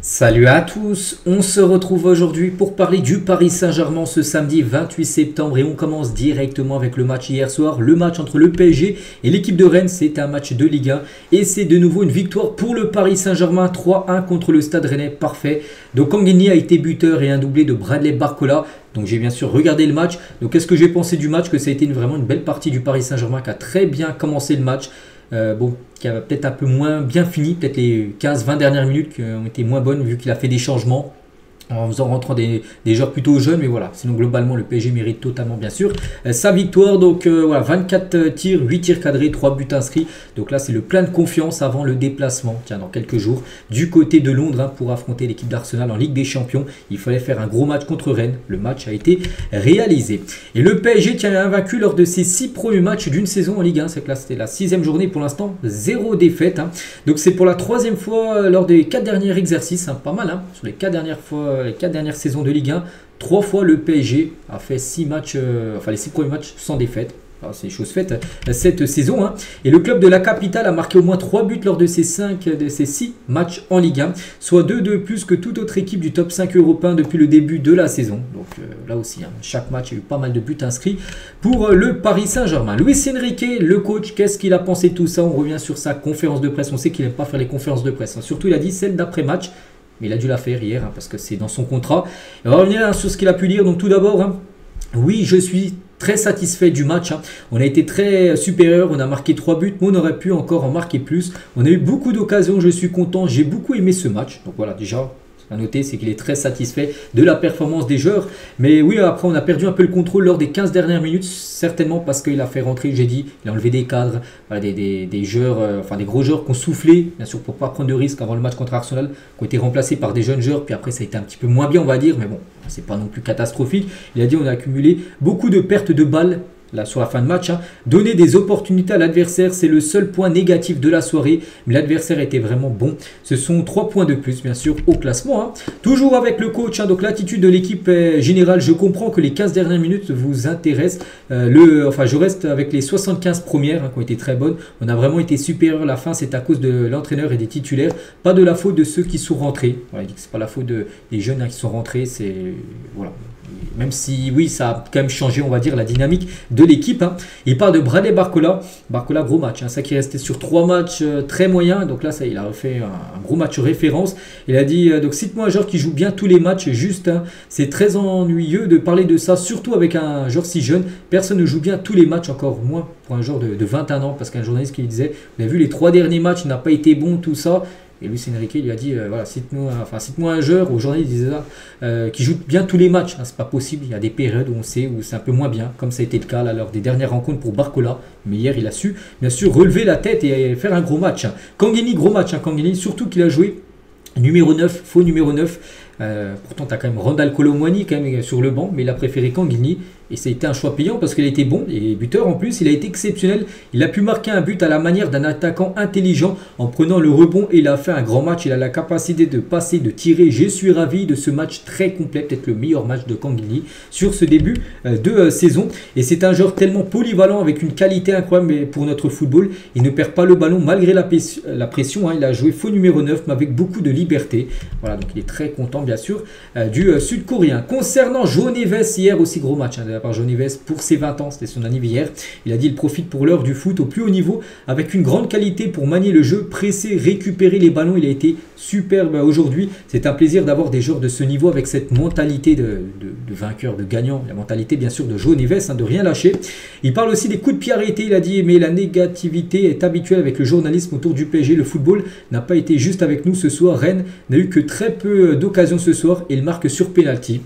Salut à tous, on se retrouve aujourd'hui pour parler du Paris Saint-Germain ce samedi 28 septembre et on commence directement avec le match hier soir, le match entre le PSG et l'équipe de Rennes. C'est un match de Ligue 1 et c'est de nouveau une victoire pour le Paris Saint-Germain, 3-1 contre le Stade Rennais, parfait. Donc Kangini a été buteur et un doublé de Bradley Barcola. Donc j'ai bien sûr regardé le match. Donc qu'est-ce que j'ai pensé du match? Que ça a été vraiment une belle partie du Paris Saint-Germain qui a très bien commencé le match. Qui a peut-être un peu moins bien fini, peut-être les 15-20 dernières minutes qui ont été moins bonnes vu qu'il a fait des changements en faisant rentrant des joueurs plutôt jeunes, mais voilà, sinon globalement le PSG mérite totalement bien sûr sa victoire. Donc voilà, 24 tirs, 8 tirs cadrés, 3 buts inscrits, donc là c'est le plein de confiance avant le déplacement, tiens, dans quelques jours, du côté de Londres pour affronter l'équipe d'Arsenal en Ligue des Champions. Il fallait faire un gros match contre Rennes, le match a été réalisé. Et le PSG tient invaincu lors de ses 6 premiers matchs d'une saison en Ligue 1, c'est que là c'était la 6e journée pour l'instant, 0 défaite, donc c'est pour la 3e fois lors des 4 derniers exercices, pas mal, sur les 4 dernières fois, les 4 dernières saisons de Ligue 1, 3 fois le PSG a fait 6 matchs, les 6 premiers matchs sans défaite. C'est chose faite cette saison. Et le club de la capitale a marqué au moins 3 buts lors de ces 6 matchs en Ligue 1, soit 2 de plus que toute autre équipe du top 5 européen depuis le début de la saison. Donc là aussi, chaque match, il y a eu pas mal de buts inscrits pour le Paris Saint-Germain. Luis Enrique, le coach, qu'est-ce qu'il a pensé de tout ça? On revient sur sa conférence de presse. On sait qu'il n'aime pas faire les conférences de presse. Surtout, il a dit celle d'après-match. Mais il a dû la faire hier parce que c'est dans son contrat. On va revenir sur ce qu'il a pu dire. Donc tout d'abord, oui, je suis très satisfait du match. On a été très supérieur, on a marqué 3 buts, mais on aurait pu encore en marquer plus. On a eu beaucoup d'occasions, je suis content, j'ai beaucoup aimé ce match. Donc voilà, déjà, à noter, c'est qu'il est très satisfait de la performance des joueurs. Mais oui, après, on a perdu un peu le contrôle lors des 15 dernières minutes, certainement parce qu'il a fait rentrer, j'ai dit, il a enlevé des cadres, des joueurs, des gros joueurs qui ont soufflé, bien sûr, pour ne pas prendre de risques avant le match contre Arsenal, qui ont été remplacés par des jeunes joueurs. Puis après, ça a été un petit peu moins bien, on va dire, mais bon, c'est pas non plus catastrophique. Il a dit, on a accumulé beaucoup de pertes de balles. Là, sur la fin de match, donner des opportunités à l'adversaire, c'est le seul point négatif de la soirée, mais l'adversaire était vraiment bon. Ce sont 3 points de plus, bien sûr, au classement. Toujours avec le coach, donc l'attitude de l'équipe est générale. Je comprends que les 15 dernières minutes vous intéressent. Je reste avec les 75 premières qui ont été très bonnes. On a vraiment été supérieur à la fin, c'est à cause de l'entraîneur et des titulaires, pas de la faute de ceux qui sont rentrés. Voilà, il dit que c'est pas la faute des jeunes qui sont rentrés, c'est voilà. Même si, oui, ça a quand même changé, on va dire, la dynamique de l'équipe. Il parle de Bradley Barcola. Barcola, gros match. Ça qui est resté sur 3 matchs très moyens. Donc là, ça, il a fait un gros match référence. Il a dit, donc cite-moi un joueur qui joue bien tous les matchs. Juste, c'est très ennuyeux de parler de ça, surtout avec un joueur si jeune. Personne ne joue bien tous les matchs, encore moins pour un joueur de 21 ans. Parce qu'un journaliste qui lui disait, vous avez vu les 3 derniers matchs, il n'a pas été bon, tout ça. Et Luis Enrique lui a dit, voilà, cite-moi un joueur, au journaliste il disait ça, qui joue bien tous les matchs. C'est pas possible, il y a des périodes où on sait où c'est un peu moins bien, comme ça a été le cas là, lors des dernières rencontres pour Barcola. Mais hier, il a su, bien sûr, relever la tête et faire un gros match. Kangini, gros match, Kangini, surtout qu'il a joué numéro 9, faux numéro 9. Pourtant, tu as quand même Randal Kolo Muani quand même sur le banc, mais il a préféré Kangini. Et ça a été un choix payant parce qu'il a été bon et buteur en plus, il a été exceptionnel. Il a pu marquer un but à la manière d'un attaquant intelligent en prenant le rebond et il a fait un grand match. Il a la capacité de passer, de tirer. Je suis ravi de ce match très complet, peut-être le meilleur match de Kangini sur ce début de saison. Et c'est un joueur tellement polyvalent avec une qualité incroyable pour notre football. Il ne perd pas le ballon malgré la pression. Il a joué faux numéro 9 mais avec beaucoup de liberté. Voilà, donc il est très content bien sûr du Sud-Coréen. Concernant João Neves, hier aussi gros match par João Neves pour ses 20 ans, c'était son anniversaire hier. Il a dit il profite pour l'heure du foot au plus haut niveau avec une grande qualité pour manier le jeu, presser, récupérer les ballons. Il a été superbe aujourd'hui. C'est un plaisir d'avoir des joueurs de ce niveau avec cette mentalité de vainqueur, de gagnant. La mentalité bien sûr de João Neves, de rien lâcher. Il parle aussi des coups de pied arrêtés. Il a dit mais la négativité est habituelle avec le journalisme autour du PSG. Le football n'a pas été juste avec nous ce soir. Rennes n'a eu que très peu d'occasions ce soir et il marque sur penalty.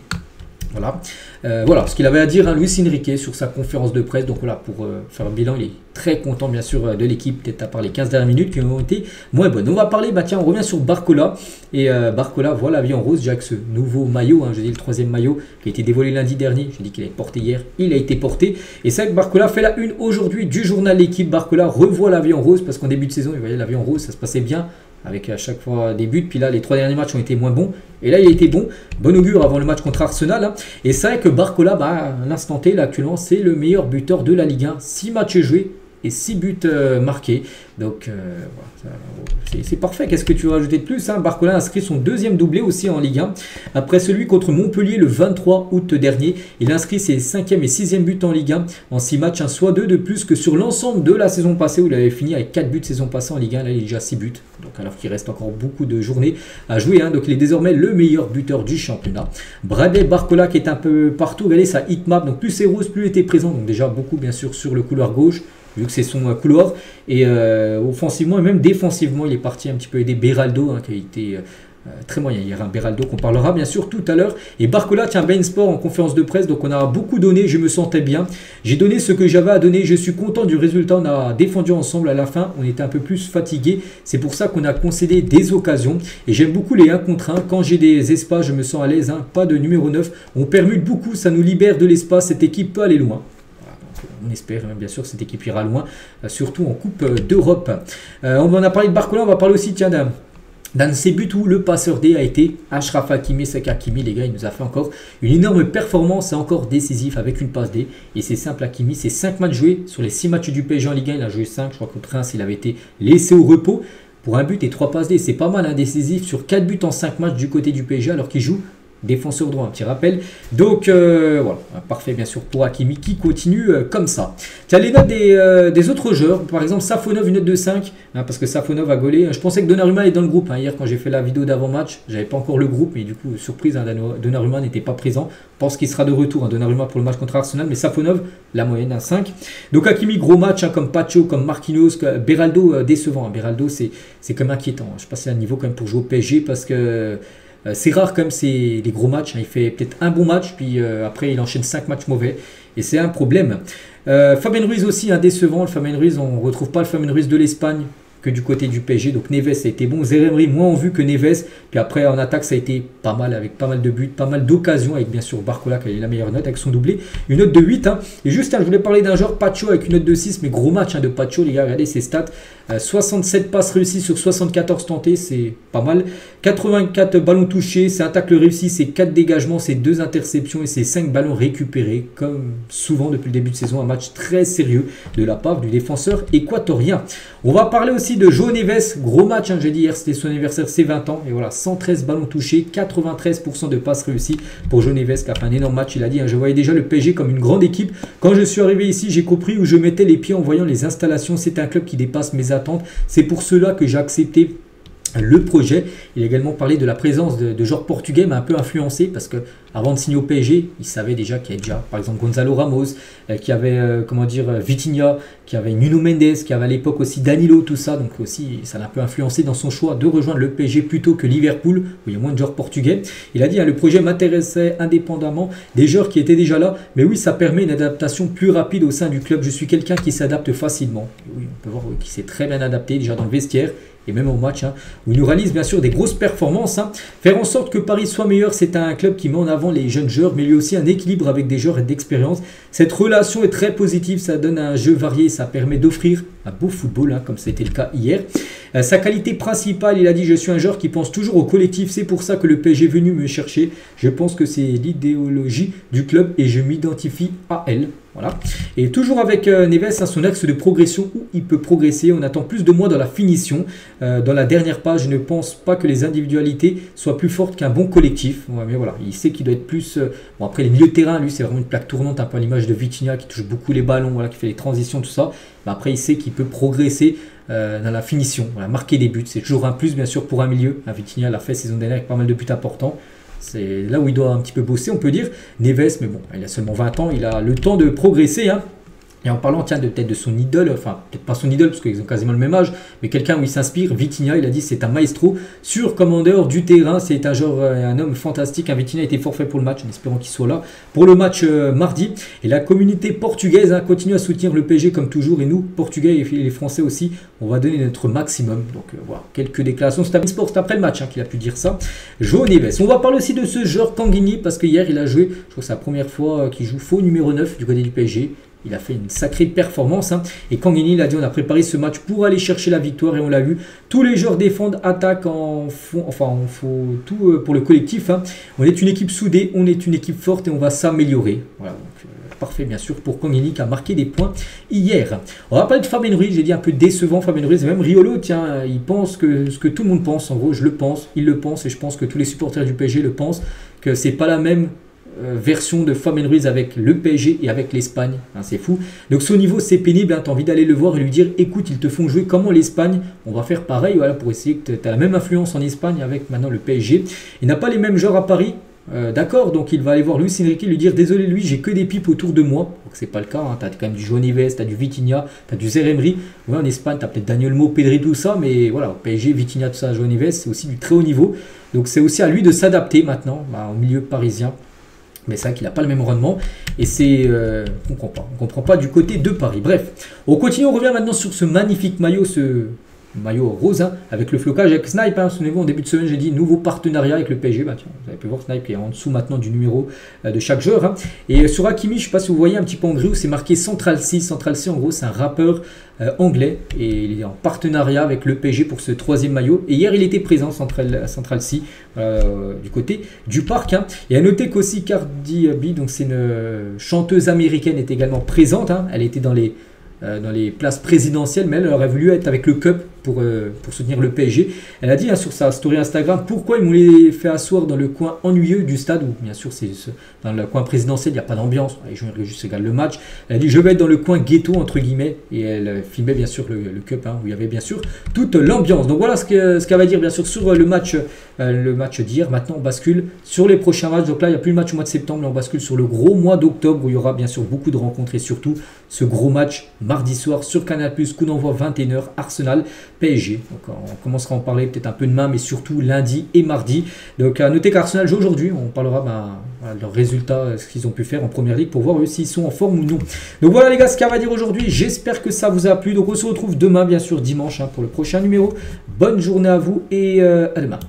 Voilà ce qu'il avait à dire Luis Enrique sur sa conférence de presse. Donc voilà, pour faire un bilan, il est très content bien sûr de l'équipe, peut-être à part les 15 dernières minutes qui ont été moins bonnes. On va parler, on revient sur Barcola. Et Barcola voit la vie en rose déjà avec ce nouveau maillot, je dis le 3e maillot qui a été dévoilé lundi dernier. J'ai dit qu'il avait porté hier, il a été porté. Et c'est vrai que Barcola fait la une aujourd'hui du journal L'équipe. Barcola revoit la vie en rose parce qu'en début de saison, il voyait la vie en rose, ça se passait bien. Avec à chaque fois des buts, puis là les 3 derniers matchs ont été moins bons, et là il a été bon, bon augure avant le match contre Arsenal, et c'est vrai que Barcola, à l'instant T, là actuellement, c'est le meilleur buteur de la Ligue 1, 6 matchs joués, et 6 buts marqués. Donc voilà, c'est parfait. Qu'est-ce que tu veux rajouter de plus, hein? Barcola a inscrit son deuxième doublé aussi en Ligue 1. Après celui contre Montpellier le 23 août dernier, il a inscrit ses 5e et 6e buts en Ligue 1 en 6 matchs, soit 2 de plus que sur l'ensemble de la saison passée où il avait fini avec 4 buts saison passée en Ligue 1. Là, il est déjà 6 buts, donc alors qu'il reste encore beaucoup de journées à jouer, hein. Donc il est désormais le meilleur buteur du championnat. Bradley Barcola qui est un peu partout, regardez sa hitmap, donc plus c'est rose, plus il était présent, donc déjà beaucoup bien sûr sur le couloir gauche, vu que c'est son couloir, et offensivement et même défensivement, il est parti un petit peu aider Beraldo, hein, qui a été très moyen hier, un Beraldo qu'on parlera bien sûr tout à l'heure. Et Barcola, tiens, Ben Sport en conférence de presse, donc on a beaucoup donné, je me sentais bien, j'ai donné ce que j'avais à donner, je suis content du résultat, on a défendu ensemble à la fin, on était un peu plus fatigué, c'est pour ça qu'on a concédé des occasions, et j'aime beaucoup les 1 contre 1, quand j'ai des espaces je me sens à l'aise, hein, pas de numéro 9, on permute beaucoup, ça nous libère de l'espace, cette équipe peut aller loin. On espère bien sûr que cette équipe ira loin, surtout en Coupe d'Europe. On en a parlé de Barcola, on va parler aussi d'un de ses buts où le passeur D a été Achraf Hakimi. Hakimi, les gars, il nous a fait encore une énorme performance, encore décisif avec une passe D. Et c'est simple, Hakimi, c'est 5 matchs joués. Sur les 6 matchs du PSG en Ligue 1, il a joué 5. Je crois qu'au Reims, il avait été laissé au repos pour un but et 3 passes D. C'est pas mal, hein, décisif sur 4 buts en 5 matchs du côté du PSG alors qu'il joue défenseur droit, un petit rappel. Donc voilà, parfait bien sûr pour Hakimi qui continue comme ça. Tiens, les notes des autres joueurs, par exemple Safonov, une note de 5, hein, parce que Safonov a gaulé. Je pensais que Donnarumma est dans le groupe, hein. Hier quand j'ai fait la vidéo d'avant-match, j'avais pas encore le groupe, mais du coup surprise, hein, Donnarumma n'était pas présent. Je pense qu'il sera de retour, hein, Donnarumma pour le match contre Arsenal, mais Safonov, la moyenne, un 5. Donc Hakimi, gros match, hein, comme Pacho, comme Marquinhos, Beraldo, décevant. Hein. Beraldo, c'est quand même inquiétant. Hein. Je sais pas si c'est un niveau quand même pour jouer au PSG, parce que c'est rare quand même c'est les gros matchs, hein. Il fait peut-être un bon match, puis après il enchaîne 5 matchs mauvais, et c'est un problème. Fabien Ruiz aussi, un décevant. Le Fabien Ruiz, on ne retrouve pas le Fabien Ruiz de l'Espagne que du côté du PSG. Donc Neves a été bon, Zeremri moins en vue que Neves. Puis après en attaque ça a été pas mal, avec pas mal de buts, pas mal d'occasions, avec bien sûr Barcola qui a eu la meilleure note avec son doublé. Une note de 8. Hein. Et juste, hein, je voulais parler d'un joueur, Pacho, avec une note de 6, mais gros match, hein, de Pacho, les gars, regardez ses stats. 67 passes réussies sur 74 tentés, c'est pas mal. 84 ballons touchés, c'est un tacle réussi, c'est 4 dégagements, c'est 2 interceptions et c'est 5 ballons récupérés. Comme souvent depuis le début de saison, un match très sérieux de la part du défenseur équatorien. On va parler aussi de João Neves, gros match, hein, j'ai dit hier, c'était son anniversaire, c'est 20 ans. Et voilà, 113 ballons touchés, 93% de passes réussies pour João Neves qui a fait un énorme match. Il a dit, hein, je voyais déjà le PSG comme une grande équipe. Quand je suis arrivé ici, j'ai compris où je mettais les pieds en voyant les installations. C'est un club qui dépasse mes attentes. C'est pour cela que j'ai accepté le projet. Il a également parlé de la présence de joueurs portugais, mais un peu influencé, parce que avant de signer au PSG, il savait déjà qu'il y avait déjà, par exemple, Gonzalo Ramos, qu'il y avait, comment dire, Vitinha, qu'il y avait Nuno Mendes, qu'il y avait à l'époque aussi Danilo, tout ça. Donc aussi, ça l'a un peu influencé dans son choix de rejoindre le PSG plutôt que Liverpool, où il y a moins de joueurs portugais. Il a dit, hein, le projet m'intéressait indépendamment des joueurs qui étaient déjà là, mais oui, ça permet une adaptation plus rapide au sein du club. Je suis quelqu'un qui s'adapte facilement. Et oui, on peut voir qu'il s'est très bien adapté déjà dans le vestiaire et même au match, hein, où il nous réalise bien sûr des grosses performances. Hein. Faire en sorte que Paris soit meilleur, c'est un club qui met en avant les jeunes joueurs, mais lui aussi un équilibre avec des joueurs et d'expérience. Cette relation est très positive, ça donne un jeu varié, ça permet d'offrir un beau football, hein, comme c'était le cas hier. Sa qualité principale, il a dit, je suis un joueur qui pense toujours au collectif, c'est pour ça que le PSG est venu me chercher. Je pense que c'est l'idéologie du club et je m'identifie à elle. Voilà. Et toujours avec Neves, hein, son axe de progression où il peut progresser. On attend plus de moi dans la finition. Dans la dernière page, je ne pense pas que les individualités soient plus fortes qu'un bon collectif. Ouais, mais voilà, il sait qu'il doit être plus... Bon, après, les milieux de terrain, lui, c'est vraiment une plaque tournante, un peu à l'image de Vitinha qui touche beaucoup les ballons, voilà, qui fait les transitions, tout ça. Mais après, il sait qu'il peut progresser dans la finition, voilà, marquer des buts. C'est toujours un plus, bien sûr, pour un milieu. Vitinha l'a fait saison dernière avec pas mal de buts importants. C'est là où il doit un petit peu bosser, on peut dire. Neves, mais bon, il a seulement 20 ans, il a le temps de progresser. Hein. Et en parlant, tiens, peut-être de son idole, enfin, peut-être pas son idole, parce qu'ils ont quasiment le même âge, mais quelqu'un où il s'inspire, Vitinha, il a dit c'est un maestro sur commandeur du terrain, c'est un genre, un homme fantastique. Un Vitinha était forfait pour le match, en espérant qu'il soit là pour le match mardi. Et la communauté portugaise, hein, continue à soutenir le PSG comme toujours, et nous, Portugais et les Français aussi, on va donner notre maximum. Donc voilà, quelques déclarations. C'est après le match, hein, qu'il a pu dire ça. João Neves. On va parler aussi de ce joueur Tanguigny, parce que hier il a joué, je crois que c'est la première fois qu'il joue faux numéro 9 du côté du PSG. il a fait une sacrée performance. Hein. Et Kang In-hee, il a dit on a préparé ce match pour aller chercher la victoire et on l'a vu. Tous les joueurs défendent, attaquent, on faut tout pour le collectif. Hein. On est une équipe soudée, on est une équipe forte et on va s'améliorer. Voilà, donc, parfait bien sûr pour Kang In-hee qui a marqué des points hier. On va parler de Fabien Ruiz, j'ai dit un peu décevant Fabien Ruiz, même Riolo, tiens, il pense que ce que tout le monde pense, en gros je le pense, il le pense et je pense que tous les supporters du PSG le pensent, que c'est pas la même version de Fabien Ruiz avec le PSG et avec l'Espagne, hein, c'est fou. Donc ce niveau c'est pénible, hein, tu as envie d'aller le voir et lui dire écoute ils te font jouer comment l'Espagne, on va faire pareil voilà, pour essayer que tu as la même influence en Espagne avec maintenant le PSG. Il n'a pas les mêmes joueurs à Paris. D'accord, donc il va aller voir Luis Enrique lui dire désolé lui j'ai que des pipes autour de moi, donc c'est pas le cas, hein. Tu as quand même du João Neves, tu as du Vitinha, tu as du Zaïre-Emery, ouais, en Espagne tu as peut-être Daniel Mo, Pedri, tout ça, mais voilà, PSG, Vitinha, tout ça, João Neves, c'est aussi du très haut niveau, donc c'est aussi à lui de s'adapter maintenant au milieu parisien, mais c'est vrai qu'il n'a pas le même rendement, et c'est, on comprend pas du côté de Paris. Bref, on continue, on revient maintenant sur ce magnifique maillot, ce maillot rose, hein, avec le flocage avec Snipe, hein, souvenez-vous en début de semaine j'ai dit nouveau partenariat avec le PSG, bah, tiens, vous avez pu voir Snipe qui est en dessous maintenant du numéro de chaque joueur, hein. Et sur Hakimi, je ne sais pas si vous voyez un petit peu en gris où c'est marqué Central C. Central C en gros c'est un rappeur anglais et il est en partenariat avec le PSG pour ce troisième maillot, et hier il était présent Central C du côté du parc, hein. Et à noter qu'aussi Cardi B, donc c'est une chanteuse américaine, est également présente, hein. Elle était dans les places présidentielles, mais elle aurait voulu être avec le Cup pour soutenir le PSG. Elle a dit hein, sur sa story Instagram pourquoi ils m'ont les fait asseoir dans le coin ennuyeux du stade, où bien sûr c'est dans le coin présidentiel, il n'y a pas d'ambiance, les joueurs juste regardent le match. Elle a dit je vais être dans le coin ghetto entre guillemets, et elle filmait bien sûr le Cup, hein, où il y avait bien sûr toute l'ambiance. Donc voilà ce qu'elle va dire bien sûr sur le match d'hier. Maintenant on bascule sur les prochains matchs, donc là il n'y a plus le match au mois de septembre, mais on bascule sur le gros mois d'octobre où il y aura bien sûr beaucoup de rencontres et surtout ce gros match mardi soir sur Canal+, coup d'envoi 21h, Arsenal PSG. Donc on commencera à en parler peut-être un peu demain, mais surtout lundi et mardi. Donc à noter qu'Arsenal joue aujourd'hui, on parlera voilà, de leurs résultats, ce qu'ils ont pu faire en première ligue pour voir eux s'ils sont en forme ou non. Donc voilà les gars ce qu'on va dire aujourd'hui, j'espère que ça vous a plu. Donc on se retrouve demain bien sûr dimanche hein, pour le prochain numéro. Bonne journée à vous et à demain.